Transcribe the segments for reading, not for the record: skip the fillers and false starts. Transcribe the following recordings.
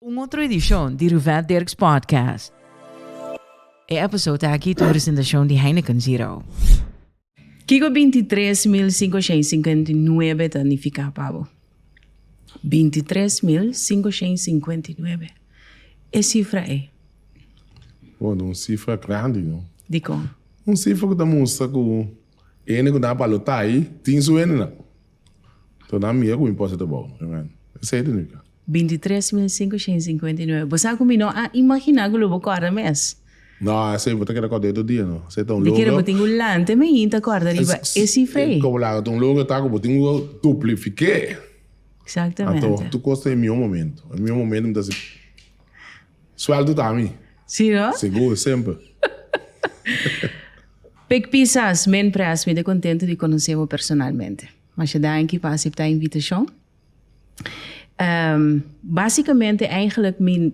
outra edição de Ruvette Dirksz podcast. É episódio aqui de apresentação de Heineken Zero. Kiko 23.559 danifica pavo. 23.559. É cifra é? Pô, uma cifra grande, não? De como? Uma cifra que mostra que o ene que dá para lutar aí, tem isso ene não. Então, na minha, o imposto é bom, né? Isso aí, né? 23.559. Você combinou a imaginar que eu vou correr mês? Não, essa aí vou ter que recordar todo dia, não? Você tá um De logo. que eu tenho lante, mas ainda corda riba. É cifra é? Como lá, um logo, tá? Eu tenho duplifiquei. Exatamente. Então, tu custa em meu momento. Em meu momento, me dá assim. Sueldo tá a mim. Sim, não? Seguro, sempre. Pek Pisas, men pras, me de contente de conhecer-o personalmente. Mas je danki para aceitar a invitação. Basicamente, eigenlijk, me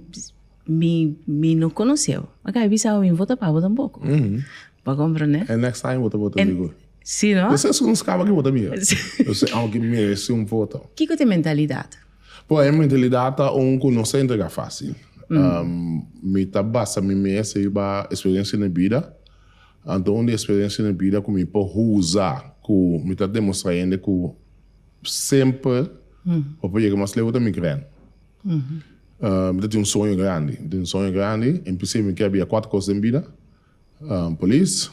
não conheceu. Ok, eu pensava em votar para votar um pouco. Para compreender? And next time, vou botar amigo. Sim, não? Você é um escapa que vota minha. Você é alguém que merece voto. O que é mentalidade? Pô, a mentalidade é que não se entrega fácil. Me tá basta me merece a experiência na vida. Então, a experiência na vida que me pode usar, que me tá demonstrando que sempre o projeto mais leva também grande. Eu tenho sonho grande. Em princípio, eu quero 4 coisas na vida. Polícia,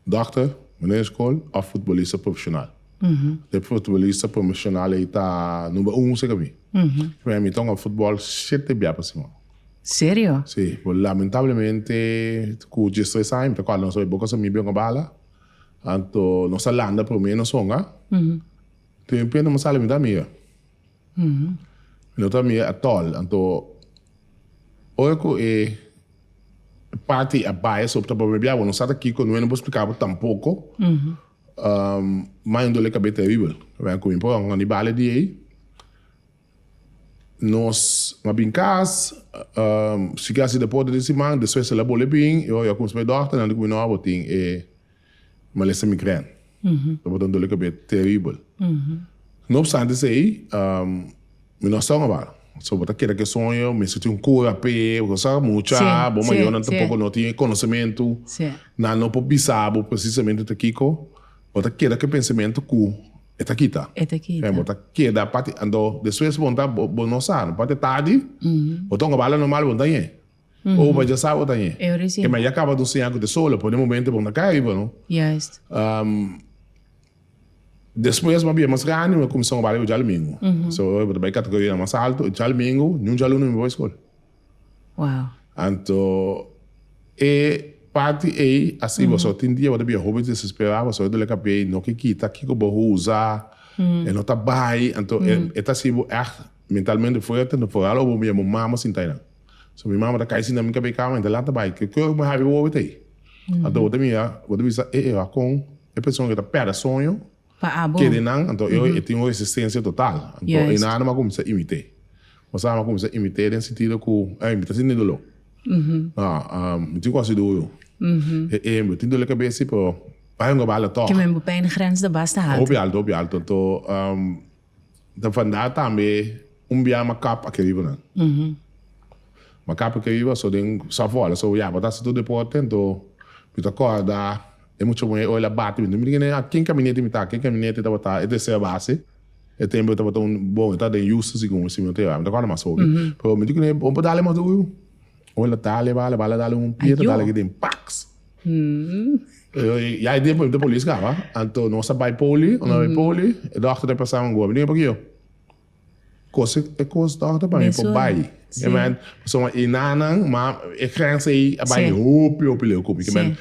doctor, meneer school ou futebolista profissional. De futebolista profissional está número 1, sakami. Para mim, então, o futebol é bem para cima. Sério? Sim, lamentavelmente, com o gesto aí, porque quando nós somos poucos amigos com a bala, então, nossa landa para mim não songa. Tem pena uma sala me dá minha. Não tá minha atol, então, hoje que parte a baia sobre o problema, não sabe aqui quando eu não vou explicar tampouco. Mas eu dou cabeça terrível. Vem com um animal de aí. Nós, mas bem cas, se quer se depois desse man, depois se labore bem, eu comecei a dar, não digo não, eu tenho malesa migrante. Eu vou dando cabeça terrível. Não obstante isso aí, eu não sou agora. Só botar que sonho, me senti cura pé, gostava muito, bom, mas eu não tampouco não tinha conhecimento, não pode pensar precisamente aqui com, botar que pensamento que é aqui tá. Botar que da parte ando, depois montar não sabe, pode tarde, botar uma bala normal botar aí. Ou vai já sabe botar aí. Que mas já acaba do senhor de solo, por um momento bom na caiba, não? Yes. Depois, mas bem mais grande, eu comecei a trabalhar o domingo. So, eu trabalhei categoria mais alto, o domingo, nenhum aluno me vai escola. Wow. Então, parte aí, assim, você tem dia, você devia hobby desesperar, você deve caber, não que quita, que eu vou usar, não tá bem, então, é assim, mentalmente forte, não foi algo, minha mamãe assim, tá aí. So, minha mamãe tá caindo na minha cabeça, mas lá tá bem, que eu me have o aí. Então, eu devia, com a pessoa que tá perto do sonho, que não, então eu tenho resistência total. Então, e nada mais começa a imitar. Você vai começar a imitar no sentido que a imitação não é dolo. Eu tenho quase duro. Eu tenho dor na cabeça, pero vai uma bala toque. Que mesmo bem na grens da basta alto. Alto. Então, da vandaag também, dia uma capa que vive, né? Uma capa que vive, só tem só fora, só já, mas tá tudo depois, então, me acorda. É muito bom, olha, bate, não me diga, quem caminhante me tá, quem caminhante tá botar, é desse a base, é tempo tá botar bom, tá de justo segundo esse meu tema, tá quase mais sobre. Pero me diga, bom para dar mais do, olha, tá leva dar pie, tá lá que tem pax. E aí depois da polícia, cara, então nossa vai poli, e da outra passar um gol, me diga para aqui, coisa é coisa da outra para mim, para bai. É man, só inanang, mas é criança aí, a bai hope, que man.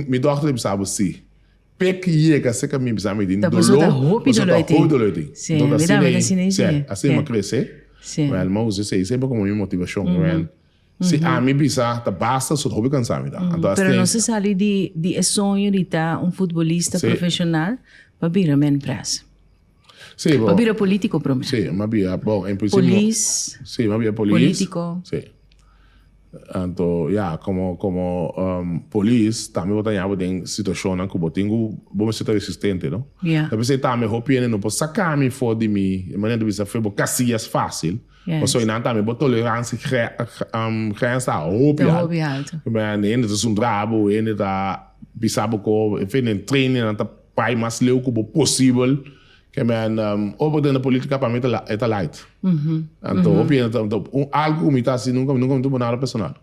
Me dochter pensava assim, pequia que você me pensava me dindo, você tá roupa do leite. Sim, assim uma crescer, mas não usa isso sempre como uma motivação, se a mim pensar, tá basta só roupa cansar me dá. Pero não se sabe de sonho de estar futebolista profissional para virar men praça. Sim, para virar político profissional. Sim, mas vira bom, em princípio. Polícia. Sim, mas vira político. Sim. Então, como polícia, também vou ter em situação que eu tenho, vou ser resistente, não? Depois também roupa não pode sakami for de mim, de maneira de você foi cacias fácil, Maar zo in aan também boa tolerância grensa hobby alto. Maar in het zo'n drabo in het bisaboko vind een training aan het pai mais leuke possível que men over de política para mim é light. Então op algo me tá assim nunca muito bonado personal.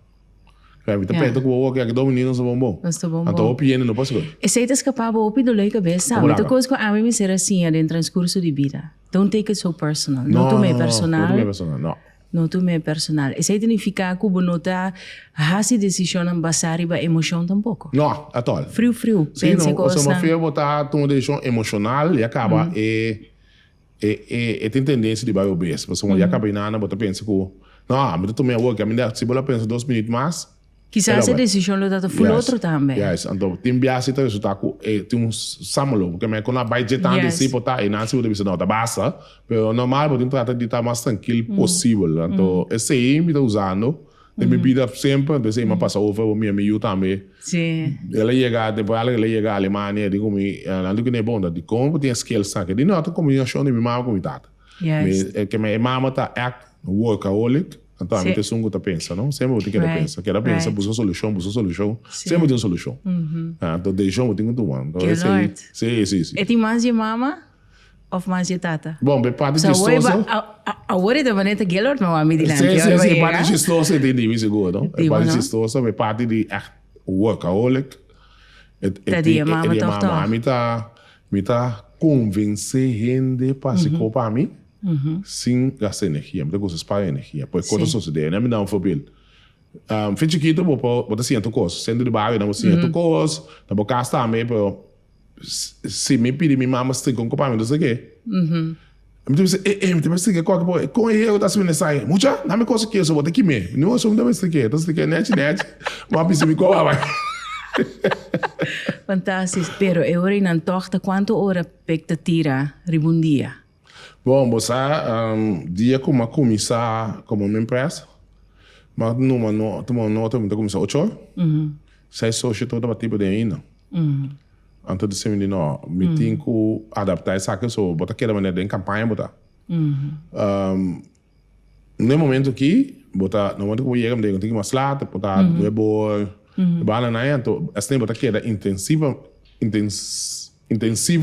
Que me tá perto com o que é domínio so bom. Então op não posso. Esse é escapar op do lei cabeça. Muita coisa que a mim me será assim no transcurso de vida. Don't take it so personal. Não tome personal. Não tome personal, não. Não tome personal. Isso significa que o nota hasi decisão basada na emoção tampouco. Não, at all. Frio. Sim, não. Se uma feia botar uma decisão emocional e acaba tem tendência de baixo base. Você não acaba inana, bota pensa que não, mas tu me work, a minha se bola pensa 2 minutos mais. Quizás essa decisão lo dá full outro também. Yes, então tem biase tá resultado que tem um samolo, porque me quando a vai jetando de si botar e não se pode não tá basta, pero normal pode tratar de estar mais tranquilo possível. Então esse aí me tá usando, de me vida sempre, então se me passa over o meu também. Sim. Ela chega depois ela chega à Alemanha, digo me, não digo nem bom, de como tem skills sabe, de não tá combinação de minha mama com tata. Yes. Que minha mama tá act workaholic. Então, a gente sungo tá pensa, não? Sempre eu tenho que pensar. Quero pensar, buscar solução. Sempre tem solução. Então, deixa eu tenho tudo. Então, esse aí. Sim. É de mais de mama ou mais de tata? Bom, bem parte chistosa. Agora da maneira que Gilmar não ame de lá. Sim, parte chistosa tem de vez seguro, não? Parte chistosa, bem parte de workaholic. Tadinha, mama toh. Me tá convencer Hende para se copar mim. Sem gastar energia, muita coisa para energia. Pois quando sucede, né? Me dá voorbeeld. Vind je que você sente coisa, sendo de bairro, não sente coisa, na boca está também, pero se me pedir minha mama se com copa, não sei o quê. Me diz, me diz que qualquer coisa, com eu da semana sai, muita, não me coisa que eu só vou ter que me, não sou muito mais que, então se que net, mas precisa me colar vai. Fantástico, pero eu ori nan tochta quanto ora pecta tira ribundia. Bom, você dia como começar como uma empresa, mas não começar 8 horas, 6 horas toda a tipo de ainda. Antes de ser menino, me tenho que adaptar essa coisa, botar aquela maneira em campanha, botar. No momento que, botar, no momento que eu chego, eu tenho que mais lata, botar webor, banana, então, assim, botar aquela intensivo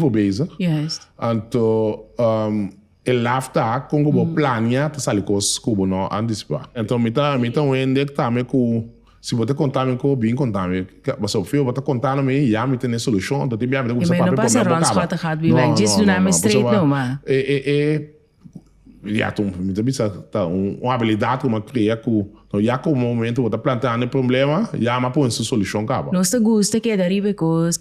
base. Yes. Então, el lafta como bo plania ta sali cos cubo no anticipa. Então me tá Hende que tá me com se você contar me com bem contar me, você fio você contar me já me tem solução, então tem me você papel para me acaba. Não, just do name straight não, mas ja, toen me tá uma habilidade como criar com no já como momento você plantando o problema, já mas põe solução acaba. Nós te gusta que derive cos,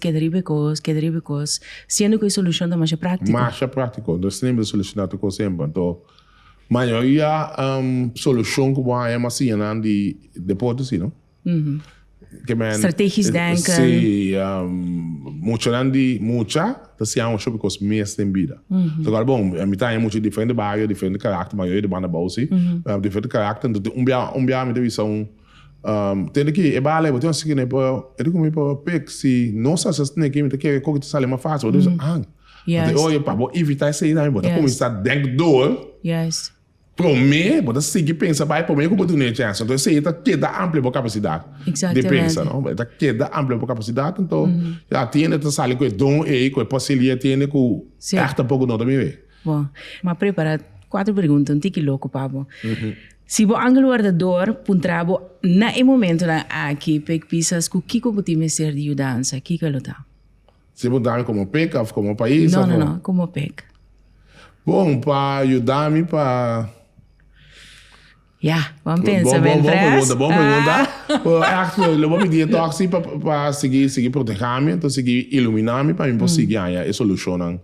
sendo que a solução da mais prática. Mais prático, nós temos solucionar tudo sempre. Então, maioria solução que vai é assim de depois assim, não? Strategisch denken. Sim, dat zie je ook op als meest in bieden. Dus al bom, met een moet je differente barrières, differente karakter, maar je de banden bouwen, differente karakter. Dus umbia met de visão, tem que é bale, botar assim né, ele como para pek se nossa assistente que me tem que coisa sale mais fácil, dus então olha para evitar isso aí, né, botar começar denk door. Yes. Para mim, você seguir pensar, vai para mim como tu não tinha chance. Então, isso aí está queda ampla para capacidade de pensar, não? Está queda ampla para capacidade, então já tem que sair com o dom e com a possibilidade tem que até pouco não também. Bom, mas prepara 4 perguntas, um tique louco, Pablo. Se o ângulo wardador puntrabo na momento na aqui pek Pisas com que como time ser de mudança, que lo tá? Se mudar como pek ou como país? Não, como pek. Bom, para ajudar-me para ja, vamos pensar bem bom pergunta. Eu vou pedir toque para seguir proteger-me, então seguir iluminar-me para mim conseguir a solução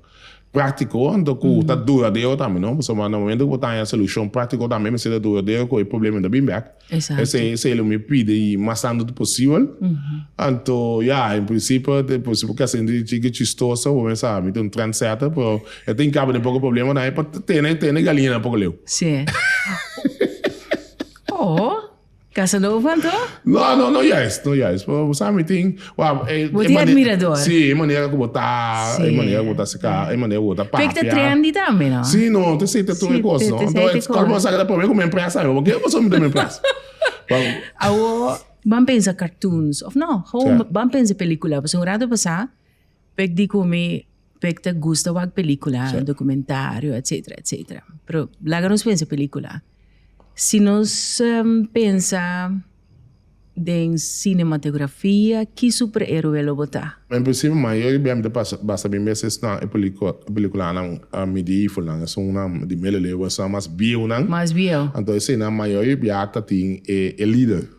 prático, então que tá duradouro também, não? Porque no momento que tá a solução prática também, mas é duradouro com o problema da bimback. Exato. Esse ele me pede mais tanto possível. Então, em princípio, depois porque assim de chistoso, vou pensar, me tem Trendsetter, pero eu tenho que abrir pouco problema, né? Para ter galinha pouco leu. Sim. Casanova, então? Não juist. Sabe, tem... Você é admirador? Sim, maneira que botar... maneira que botar secar, maneira que botar papia. Fica trendy também, não? Sim, não, tem certeza tudo coisa. Então, quando você sabe para mim como empresa, eu vou você me dá empresa. Vamos pensar cartoons, of não, vamos pensar película. Porque um rato passar, pek di come, pek te gusta wag película, documentário, etc. Pero lá nos pensa película. Se nós pensa em cinematografia, que super-herói ele botar? Em princípio, a maioria basta bem vezes na película não medieval, não é uma de melhor, é mais bio, não? Mais bio. Então, esse na maioria tem é líder.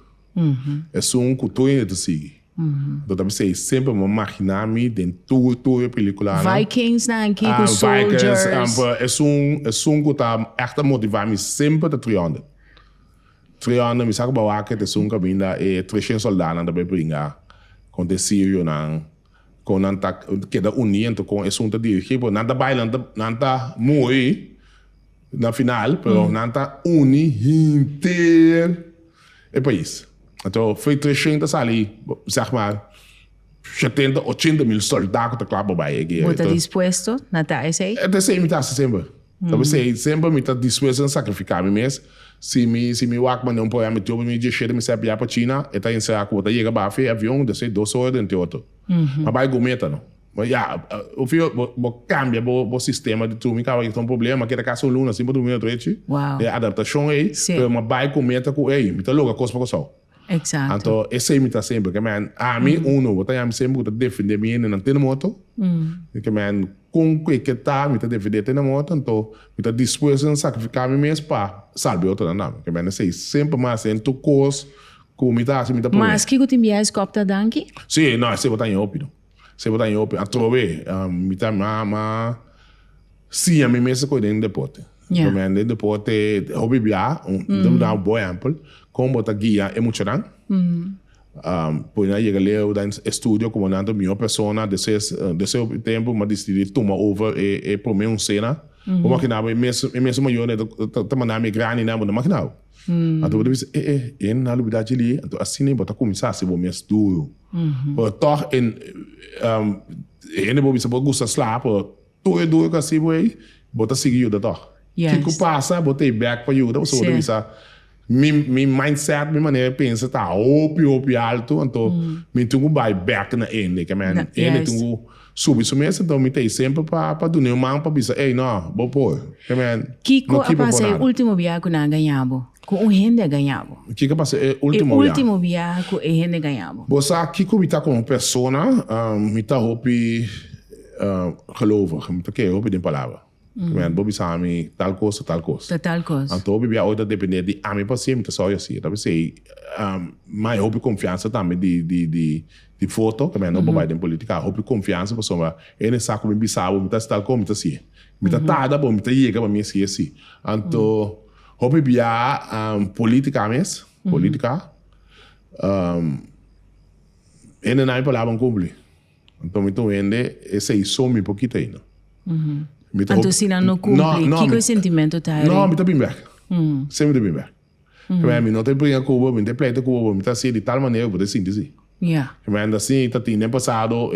É um cultura de seguir. Então, talvez sempre me imaginar-me dentro da película. Vikings, danki, com soldiers. É um que está echt motivar-me sempre a triando. Triando, me sabe que é um caminho e 300 soldados também brincar com o Sírio, com nanta que da união com esse um dirigir, por nanta bailando, nanta muito na final, pero nanta inteiro o país. Então, foi 300 ali, zeg maar, 70, 80 mil soldados que estavam aí. Você está disposto a estar aí? É desse me sempre. Então, sempre me está disposto a sacrificar-me mesmo. Se me wakman não pode me ter me deixar me saber para a China, está em ser a coisa chega para a avião, desce 2 horas dentro outro. Mas vai gometa não. Mas o fio cambia o sistema de tudo, me cava um problema que era caso luna, sempre do meu trecho. É adaptação aí, mas vai gometa com aí, me tá logo a coisa para só. Exato. Então, esse me tá sempre, que a mim vou tá sempre defender mim não tem moto. Que com que tá me tá defender na moto, então me tá disposto a sacrificar me mesmo para salvar outra não. Que sei sempre mais em tu coisa com me tá mas que tu enviar Skòp da danki? Sim, não, você botar em ópido. Você botar em ópido, a trove, me tá sim, a mim mesmo cuidando do deporte. Também deporte hobby bia, dá um bom exemplo, como botar guia emocional. Por aí chega leu da estúdio como nada minha pessoa desse tempo mas decidi tuma over e por mim cena o maquinava mesmo maior né tá mandando me grande na máquina então eu disse na realidade ali então assim nem botar começar se vou mesmo duro por toch ele vou bisa gosta slap por duro que assim vai botar seguir da toch que passa botei back para ajuda você vai bisa meu mindset, minha maneira de pensar está ópio alto, então me tenho que back na Hende, que man, Hende tenho subir isso mesmo, então me tem sempre para do meu mão para pensar, não, vou pôr, que man. Kiko passa o último viagem que não ganhava, com o Hende ganhava. Kiko passa o último viagem que o Hende ganhava. Você Kiko me tá como pessoa, me tá hopi geloven, me tá que hopi de palavra. Bobi sabe tal coisa. Então, Bobi hoje depende de a minha paciente, só assim. Talvez sei, mas houve confiança também de foto, que não vai de política, houve confiança, pessoa, ele sabe como me sabe, me tá tal como me tá assim, me tá tada, bom, me tá chega para mim assim. Então, houve política mesmo, política, ele não é palavra kumpli. Então, me tô vendo esse some pouquinho ainda. Então, se não cumpre, que sentimento tá aí? Não, me tá bem bem. Sempre bem bem. Me não tem brinca Cuba, me tem pleito Cuba, me tá assim de tal maneira, vou sentir assim. Mas assim, tá tendo passado,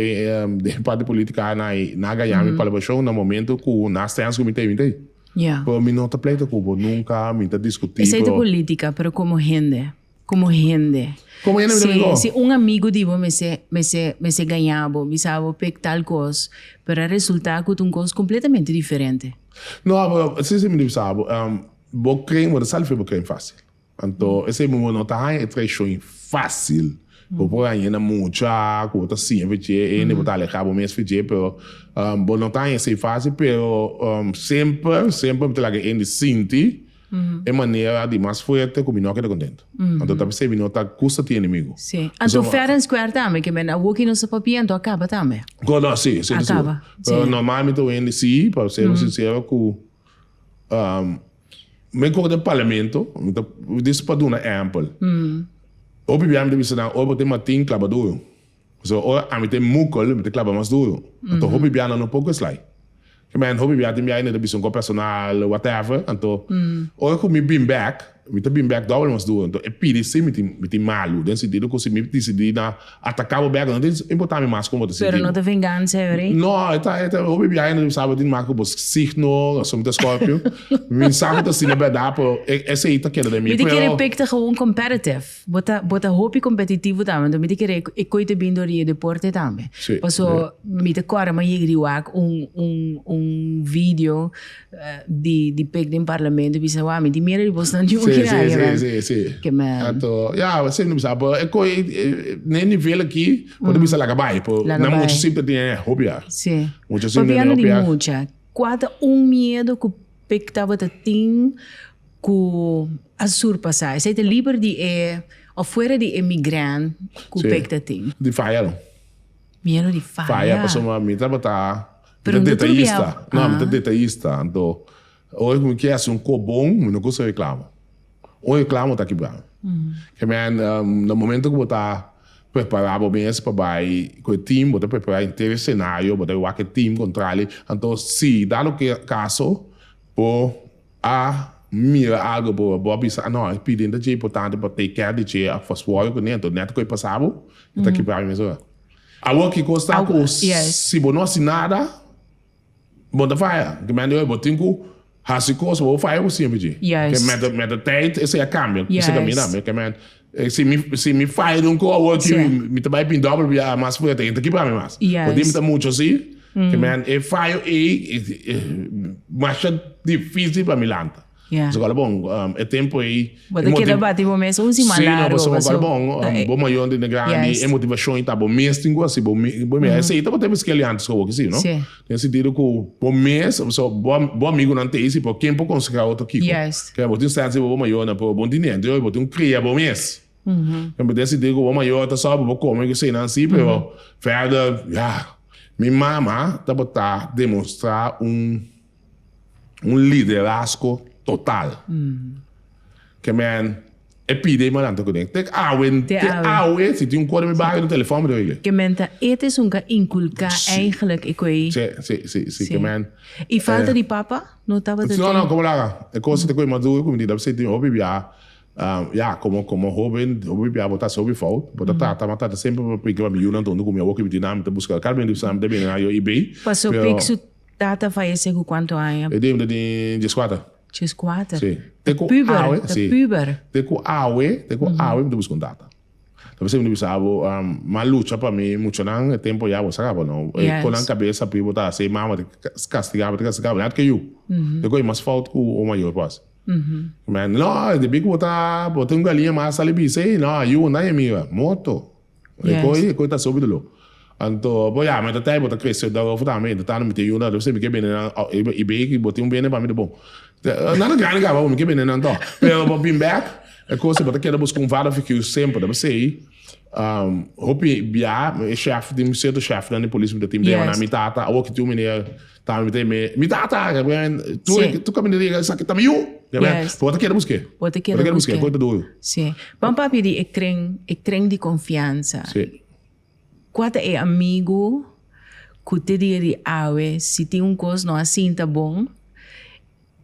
de parte política, na ganhar me para baixo, no momento que na stance que me tem. Pero me não tá pleito Cuba, nunca me tá discutindo. Essa é de política, pero como Hende. Como Hende se um amigo digo me se ganhava, me sabe pegar tal coisa, para resultar com uma coisa completamente diferente. Não, se me sabe, vou crer, mas sabe que é fácil. Então, esse momento não tá é trechão fácil. Vou ganhar na mucha, com outra sim, porque não botar legal mesmo, porque pero não tá é fácil, pero sempre me tá lá que ele sente é maneira de mais forte que o menor que está contento. Então, talvez se o menor está custa de inimigo. Sim. Então, fair and square também, que a working no seu papel, então acaba também. Não, sim. Acaba. Normalmente, o NDC, para ser sincero, que me corre do parlamento, isso para dar um exemplo. O problema de visão, o tem matin clava duro. O a mim tem músculo, me tem clava mais duro. Então, o problema não pouco slide. Que man hobby biar tem biar ainda da visão personal whatever então ou com me been back Mita bem back double mas do então é pide sim miti malu den sentido que se me decidi na atacar o back não tem importar mais como você Pero não te vingança, right? não é o bebê ainda sabe de marco bos signo som de Skòp me sabe assim na verdade por essa aí tá querendo de mim Mite querer pecta gewoon competitive. Bota hobby competitivo também. Então mite querer e coite bem do deporte também. Passo mite cora mas igriwak vídeo de pecta em parlamento bisa wa mite mira de bostan de Sim. Que man. Então, você não sabe, nem nível aqui, pode bisa laga bai, na muito sempre tem hobby. Sim. Muito sempre tem hobby. Papiano de mucha. Quata medo que pecta bota ting que a surpassar. Essa é livre de fora de imigrante que pecta ting. De faya. Medo de faya. Faya, passou uma mita botar. Mita detalhista. Não, mita detalhista. Então, hoje como que é um cobom, não custa reclama. O reclamo tá quebrado. Que no momento que você preparava bem esse trabalho, com o time, você preparar inteiro cenário, você vai com o time contrário. Então, se dá no caso, por mira algo, por pensar, não, é pedindo de importante para ter care de que a fosfório que nem neto que passava, tá quebrado mesmo. Algo que custa, se você não assinar nada, você vai. Que eu tenho Als ik koos wil faya você me Juist. Met de tijd is er cambio. Você caminha, que se me faya um co aqui me também pin double via mais foi tem que para mim mais. Podemos ter muito assim. Que faya mais difícil para Milanta. So agora bom, é tempo aí. Bota que debate bom mesmo um similar. Sim, agora bom maior de grande motivação tá bom mês tem assim bom mês aí tá bom temos que ali antes que sim, não? Tem sentido que bom mês, so bom amigo não tem isso, porque quem pode conseguir outro aqui. Que é bom instância bom maior na bom dinheiro, eu bom cria bom mês. Então decidir que bom maior tá só bom como que sei não assim, pero further, minha mama tá botar demonstrar liderazgo total. Que é pedir maar aan te kunnen. Te ouwe, zit je een kort met bagen op de telefoon bedoel je? Que menta, het is een inculcar eigenlijk, ik weet. Sim, que man. E falta de papa? Não estava de Não, como lá. É coisa que coisa maduro, como diz, você tem hobby bia. Como hobby bia botar sobre fout. Botar tá sempre porque vai me unir então com minha work with dinâmica buscar carmen do sam de bem na eBay. Passou pixo data falece com quanto ano? Eu dei de 4. Cis 4. Sim. Puber. Teco awe, me busca um data. Então você me pensava, uma luta para mim, muito não, é tempo já você acaba não. Com a cabeça para botar assim, mama, castigar, nada que eu. Depois mais falta com o maior passo. Mas não, de bico botar um galinha mais ali bise, não, eu não é minha, moto. Depois tá sobre do Então, mas até botar crescer da também, tá no meio da, você me quer bem na eBay, botei bem para mim de bom. Nada grande acaba, me quer bem na então. Pero bem back, é coisa botar que buscar Vaderfiguur sempre, deve ser. Hopi bia, chefe de certo chefe da polícia do time dela na mitata, ou que tu menina tá me mitata, tu caminha de essa que tá meio, bota que buscar. Bota que buscar, coisa do. Sim. Bom papi de trem de confiança. Sim. Quando é amigo, que te diria awe, se tem coisa não assim tá bom,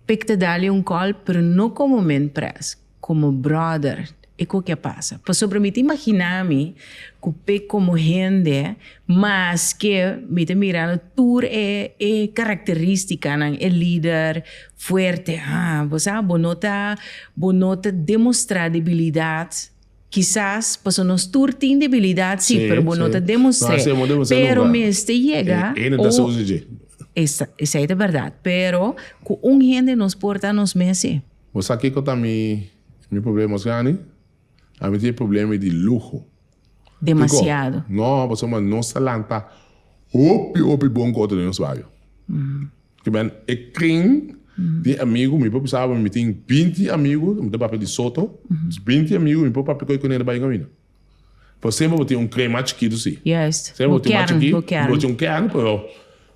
pecta dali call, pero não como men press, como brother. E o que passa? Por sobre mim, imaginar-me que pec como Hende, mas que me te mirando, tu é característica, é líder, forte, você bonota demonstrar debilidade. Quizás, pues nos tour tem debilidade, sim, pero bonota demonstrar. Pero me este llega. Essa é a verdade. Pero, com gente nos porta nos meses. Você aqui que também meu problema grande, a mim tem problema de luxo. Demasiado. Não, você não se lanta. Opi bom conta de nosso bairro. Que bem, é crime. De amigo, me pensava, me tem 20 amigos, me dá papel de Soto, 20 amigos, me pôr papel que eu não vai caminhar. Por sempre eu tenho um creme mais chiquito, sim. Yes. Sempre eu tenho mais chiquito, eu tenho um quero, pero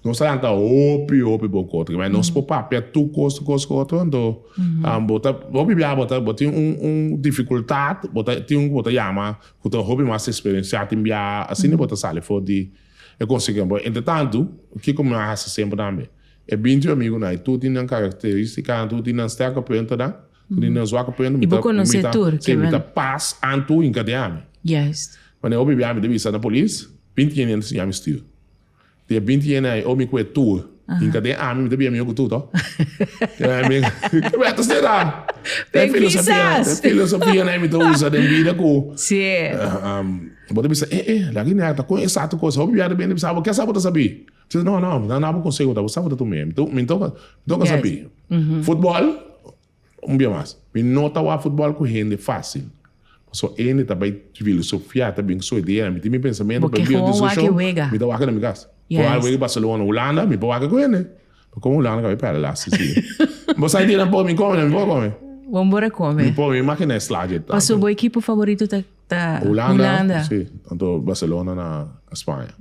não se lanta, opi bom conta. Mas não se pôr papel, tu costa, então, bota dificuldade, bota chama, que tem hobby mais experienciado, assim, bota sale, for de, eu consigo, entretanto, o que como eu faço sempre também. É 20 amigos, né? Tu tem uma característica, tu tem uma sterke punten, Die na zwak punt. Ibu conoce tur. Ze met een pas aan toe in kadeami. Juist. Wanneer op je de visa na police, bint je in de stuur. Die bint je na omi kwe tour. In kadeami met de bia ook toe toch? Ja, ik weet het niet aan. De filosofia na met usa den vida ko. Sim. Bota bisa lagi na ta ko exato ko so biya de bem sabe que sabe saber. Diz não, não consigo, tá, sabe tu mesmo. Tu me toca saber. Futebol biya mais. Me nota o futebol com Hende fácil. So Hende também filosofia também sua ideia, me tem meu pensamento para Bario di Soto. Me dá waka na minha casa. Por aí Barcelona, Holanda, me pode waka com ele. Como Holanda vai para lá, sim. Mas aí não pode me comer, não pode comer. Vamos embora comer. Me pode me máquina slide. Mas o equipo favorito tá Holanda. Sim, então Barcelona na Espanha.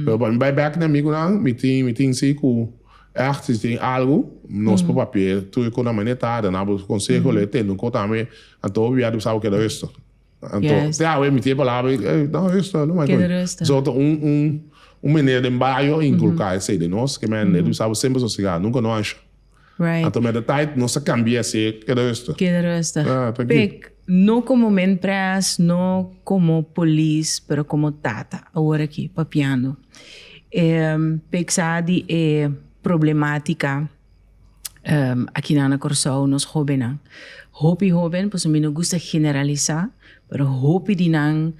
Pero bij back na amigo na, me tem sim com echt tem algo nos papel, tu com na maneira na bo consejo le tem, não também, então viado sabe que é isso. Então, se a me tem palavra, não isso, não mais. Só maneira de bairro inculcar esse de nós, que man, tu sabe sempre so chegar, nunca não acha. Right. Então, met de tijd, não se cambia se que é isso. Que é isso. No como mentras, no como police, pero como tata, agora aqui, papiando. Pensar de problemática aqui na Curaçao, nos jovens. Jovem, pues me não gusta generalizar, pero jovem de não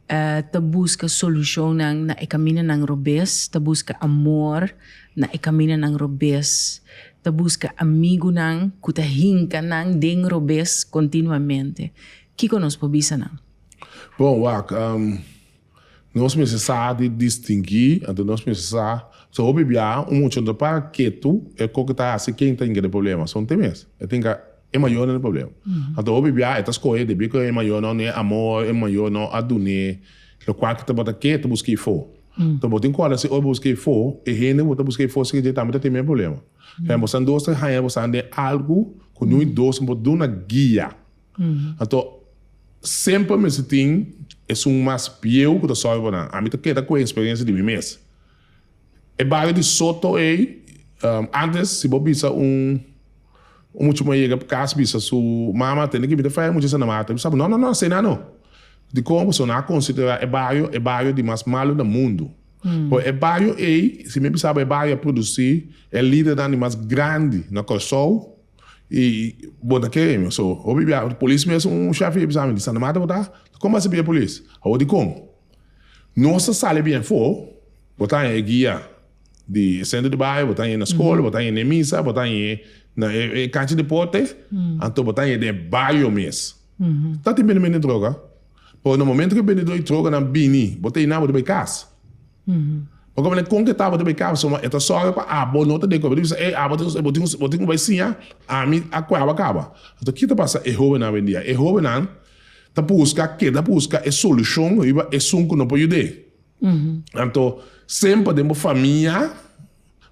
te busca Solushonnan na caminho nang robes, te busca amor na caminho nang robes, te busca amigo nang, kuta hinka nang ding robes continuamente. Que conosco bisa nang? Bom, nós precisamos distinguir, então nós precisamos, se o bebê muito de para que tu é que tá assim quem tem que problema, são temas. Eu tenho que é maior no problema. Então o bebê é escolha de bico é maior não é amor, é maior não adune, o qual que tu bota que tu busca for. Então botem cola se o busca for, e rende bota busca for se que também tem problema. É você dois raia você ande algo com nós dois bota uma guia. Então sempre me se tem é mais pior que tu sabe para a mim que tá com a experiência de mim mesmo. É Bario di Soto antes se bobisa muito mais chega para casa bisa su mama tem que me fazer muito na mata sabe não sei não de como se não considera é Bario de mais malo do mundo por é Bario se me sabe é Bario produzir é líder da mais grande na Curaçao e bom daquele so o bebê a polícia mesmo chefe exame de na mata botar como assim a polícia ou de como não se sabe bem for botar é guia de centro de bairro botar na escola botar na missa botar na cancha de porte, então botar de bairro mesmo. Tá tem bem de droga. Por no momento que bem de droga na bini, botei na de casa. Porque quando com que tava de casa, só é só para bom nota de coisa, botinho vai sim, a mim a qual acaba. Então que tá passa é jovem na vendia, é jovem não, tá busca é solução, é sunco não pode ir. Então sempre de uma família,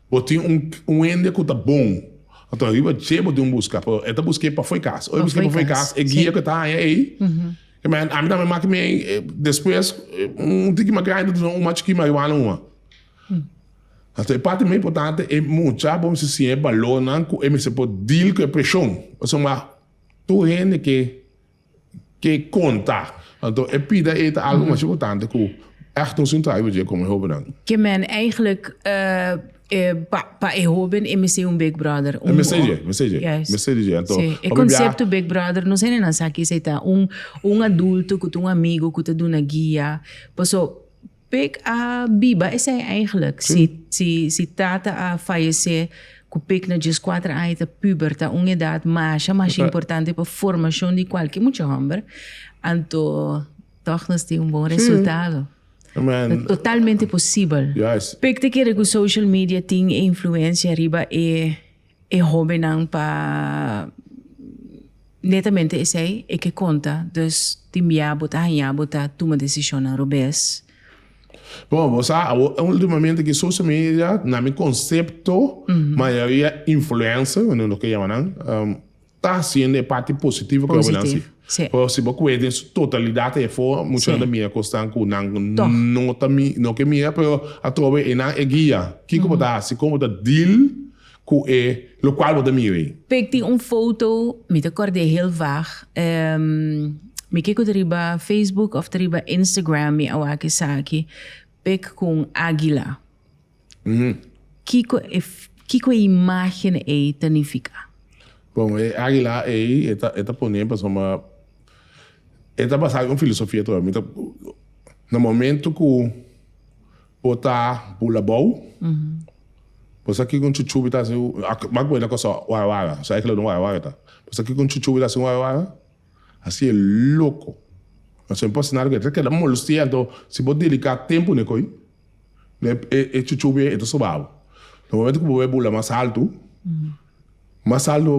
botinho Hende que tá bom. Então, eu chego de busca, eu busquei para foi casa. Eu busquei para foi casa, é guia que está aí. A mim também marquei depois tem que marcar ainda uma chiquinha marihuana uma. Então, a parte mais importante é muito bom se é balona, é se pode deal com a pressão. Ou seja, tu Hende que conta. Então, é pida é algo mais importante que echt ons intuïtie como jovem. Que men eigenlijk pa jovem é Big Brother. Message. Então, o conceito Big Brother não sei nem sabe que se tá adulto com amigo que te dá uma guia. Passo pek a biba esse é eigenlijk se tata a falecer que pek na 14 anos puberta uma idade mais importante para formação de qualquer muito homem. Então, toch nós tem bom resultado. Totalmente possível. Pek te kere que o social media tem influência riba e jovem para netamente esse é que conta. Dus timia bota tuma decisão na robes. Bom, você ultimamente que social media na meu conceito maioria influência, não que chamam tá sendo parte positiva que eu vou Por se você tem totalidade é for muito da minha questão com não que minha pero a trove na guia que como dá se como da deal que é o qual você mira. Pekti foto, me te acordei heel vaag. Me kiko teriba Facebook of teriba Instagram me awaki saki. Pek com águila. Kiko imagem é tanifica. Bom, águila é por exemplo, uma basada em filosofia também. No momento que botar pula bom, você aqui com chuchu tá assim, mas coisa que só Warawara, só é que não Warawara tá. Você aqui com chuchu tá assim Warawara, assim é louco. Mas é impossível que dá molestia, então se você dedicar tempo ne coi, é chuchu é suave. No momento que você pula mais alto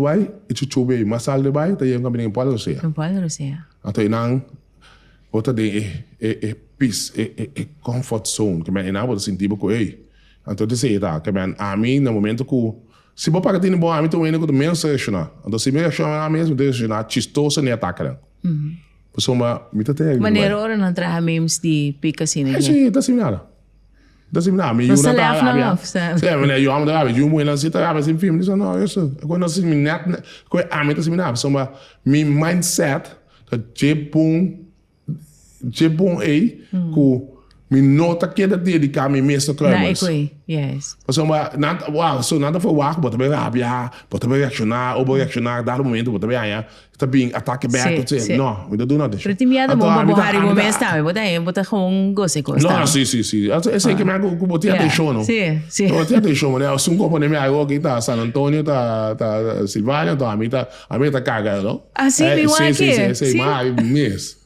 vai, e chuchu bem, mais alto vai, tá aí um caminho para você. Não pode ser. Então não, outra de peace, comfort zone, que é não você sentir com ele. Então dizer tá, que a mim no momento que se você pagar bom, a mim tô indo com menos reacionar. Então se me reacionar mesmo, reacionar, chistoso nem atacar. Pessoa me tá tendo. Maneira hora não traga memes de pica assim, né? Sim, tá similar. Tá similar, me não leva não, sabe? Sim, mas eu amo da rábia, eu não sei tá assim filme, diz não, isso, quando não se me net, a mim tá similar, pessoa me mindset, tá Jebon aí, que me nota que da dedicar me mesmo trabalhos. Yes. Pessoa nada foi o bota bem rábia, bota bem reaccionar, ou reaccionar, dar momento, bota bem aí, tá bem ataque back, não, me dá do nada. Para ti medo bom para borrar o momento tá, bota com gosto com não, sim. Eu sei que me hago botar atenção, não. Sim. Botar atenção, né? Eu sou companhia minha aqui tá San Antonio, tá Silvânia, tá a mim tá caga, não? Assim, me sim, mas mesmo.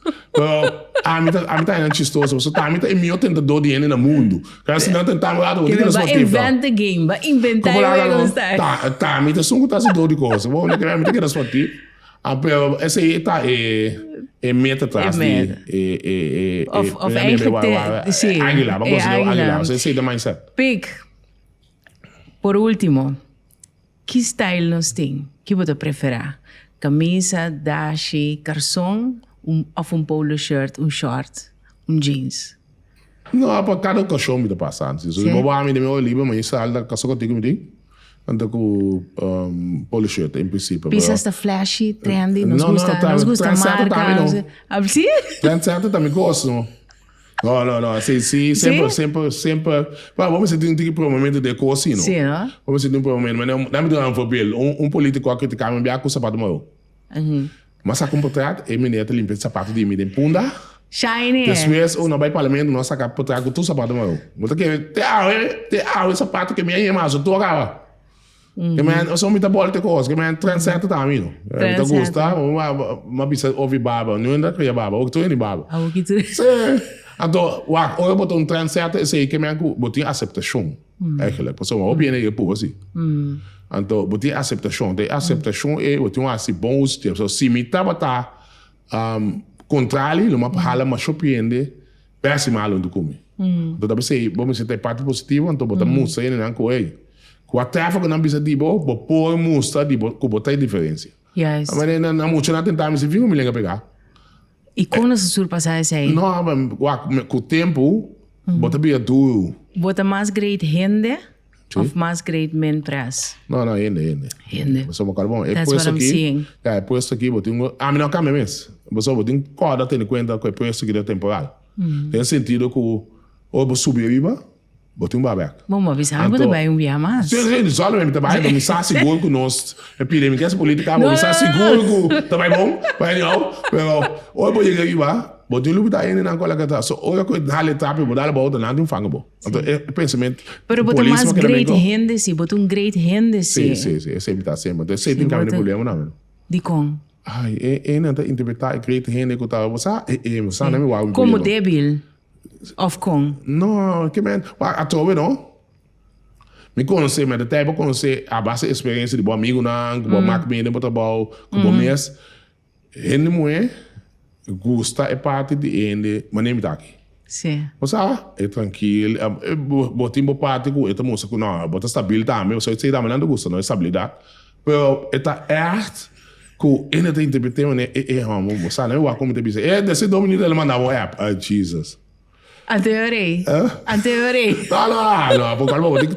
A mim tá indo chistoso, você tá a mim tá meio tentador de no mundo. Cara, se não tentar lá do que vai inventa game, vai inventar e gostar. Tá, a mim tá só tá se dor de coisa. Vou né que a mim tá que responder. Pero esse aí tá meta atrás de of eigenlijk sim. Águila, vamos dizer águila. Você sei da mindset. Pig. Por último, que style nós tem? Que você prefere? Camisa, dashi, garçom, of polo shirt, short, jeans? Não, para cada ocasião me tá passando. Se eu vou a mim de meu livro, mas isso alda caso que eu digo, anda com polo shirt em princípio. Pisas está flashy, trendy, nos gusta marca. Sim? Trendsetter também gosto, não? Não, sim, sempre. Vamos dizer tem que provavelmente de coisa, não? Sim, não? Vamos dizer provavelmente, mas não me dá um papel, político a criticar me com sapato meu. Mas a comportar é menina limpa sapato de mim de punda. Shiny. Depois, não vai parlamento, não saca por trás com tu sapato meu. Mas que te sapato que me é mais, tu agora. Que man, eu sou muito boa de coisa, que man Trendsetter também, não. Eu gosto, uma bisa ouvir baba, não ainda cria baba, ou tu ainda baba. Ah, o que tu? Sim. Então, eu boto um Trendsetter, esse que man botou aceitação. Eigenlijk, pessoal, eu bem aí por assim. Então, botou aceitação, de aceitação é botou assim bons, tipo, se me tá contrário, numa palavra mais surpreende, péssimo aluno do come. Então, dá para ser, vamos dizer, parte positiva, então botar música aí, não coi. Com a tráfego não precisa de boa, pôr música de boa, com botar diferença. Yes. Mas não muito não tentar me servir, me lembra pegar. E como se surpassar isso aí? Não, com o tempo, botar bem duro. Bota mais great Hende ou mais great men press? Não, Hende. Mas é uma cara bom. That's what I'm seeing. É, posto aqui, botei mas não cambia mesmo. Mas eu botei corda tendo em conta que é posto aqui da temporada. Tem sentido que ou subir riba, botei babaca. Vamos avisar, mas também via mais. Sim, só mesmo também, me está seguro que nós, epidemia, essa política, me está seguro que também bom, vai não, pero ou eu chegar riba, botei luta aí na cola que tá, só ou eu dá-lhe trapo, vou dar a volta, não tem fango bom. Então, é pensamento. Pero botei mais great Hende, sim, botei great Hende, sim. Sim, sempre tá sempre. Então, sei tem que haver problema não. De com? Ai, não interpretar great Hende que tá, você não me uau. Como débil. Of com? Não, que man, a tua não. Me conheci, mas até eu conheci a base experiência de bom amigo não, com bom marca bem, botar bom, com bom mês. Hende mulher gosta é parte de Hende, mas nem me tá aqui. Sim. Você é tranquilo, botei uma parte com essa moça que não, bota estabilidade, mas você sei da maneira gosta, não é estabilidade. Pero esta arte que ainda tem interpretado, né? Você não é como te dizer, desse domínio ele mandava app, Jesus. Anteorei. Anteorei. No, porque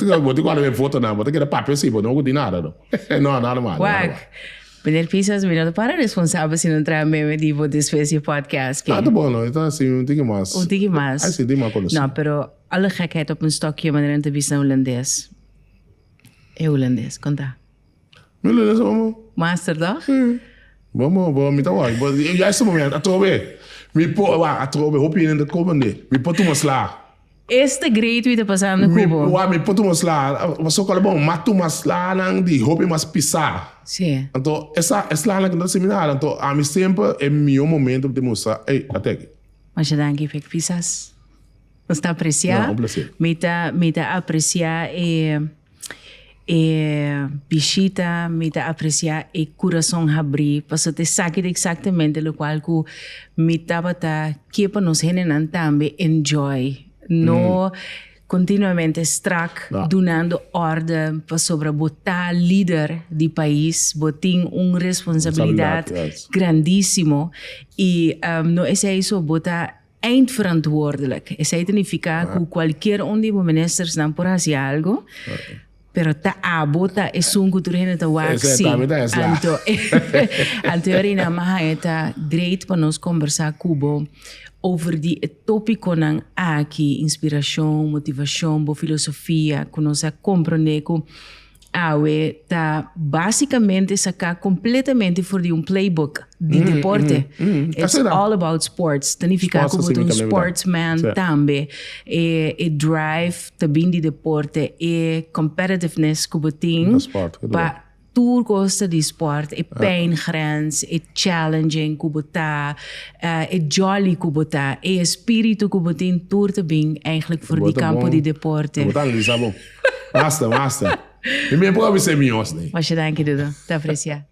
calma, vou te guardar minha foto, não. Vou ter que dar papel assim, não vou ter nada, não. Não, nada mais. Wag. Meneer Pisas, não para responsável se não traz mesmo tipo de espécie podcast. Tá bom, não. Então, assim, um tigre mais. Um tigre mais. Assim, tem mais coisa. Não, pero alle gekheid op een stokje wanneer een entrevista holandês. Holandês, conta. Holandês, vamos. Master, toch? Vamos, me tá lá. Já esse momento, a trobe. Me pô, a trobe, hoop je in de komende. Me pô, tu mas lá. Este great wie te passando Cubo. Me pô, tu mas lá. Mas ook al bom, mas tu mas lá, nang di, hoop je mas pisar. Sim. Então, essa lá naquele seminário, então, a mim sempre é meu momento de mostrar, ei, até aqui. Mas já danki, pek Pisas. Você está apreciar? Não, um prazer. Me tá apreciar visita, me tá apreciar coração abrir, para você saber exatamente o qual que me tá que para nos generar também enjoy, não continuamente strak, donando ordem para sobre botar líder do país, botar uma responsabilidade grandíssima e não é isso botar eindverantwoordelijk. Isso significa que qualquer onde o ministro não por fazer algo, pero ta abota é um cultura ta waxi. Anteorina maha great para nós conversar Cubo over die tópico nang aqui inspiração, motivação, bo filosofia, que nós compreender que awe tá basicamente sacar completamente for de playbook de deporte. It's all about sports. Significa como sportsman também. E drive também de deporte e competitiveness que tem para tu gosta de sport, e pijngrens, e challenging que tá, e jolly que tá, e espírito que tem tudo também eigenlijk voor die campo de deporte. Botar Lisabon. Basta. E me pode ser minhos, né? Mas danke, Dudu. Te apreciar.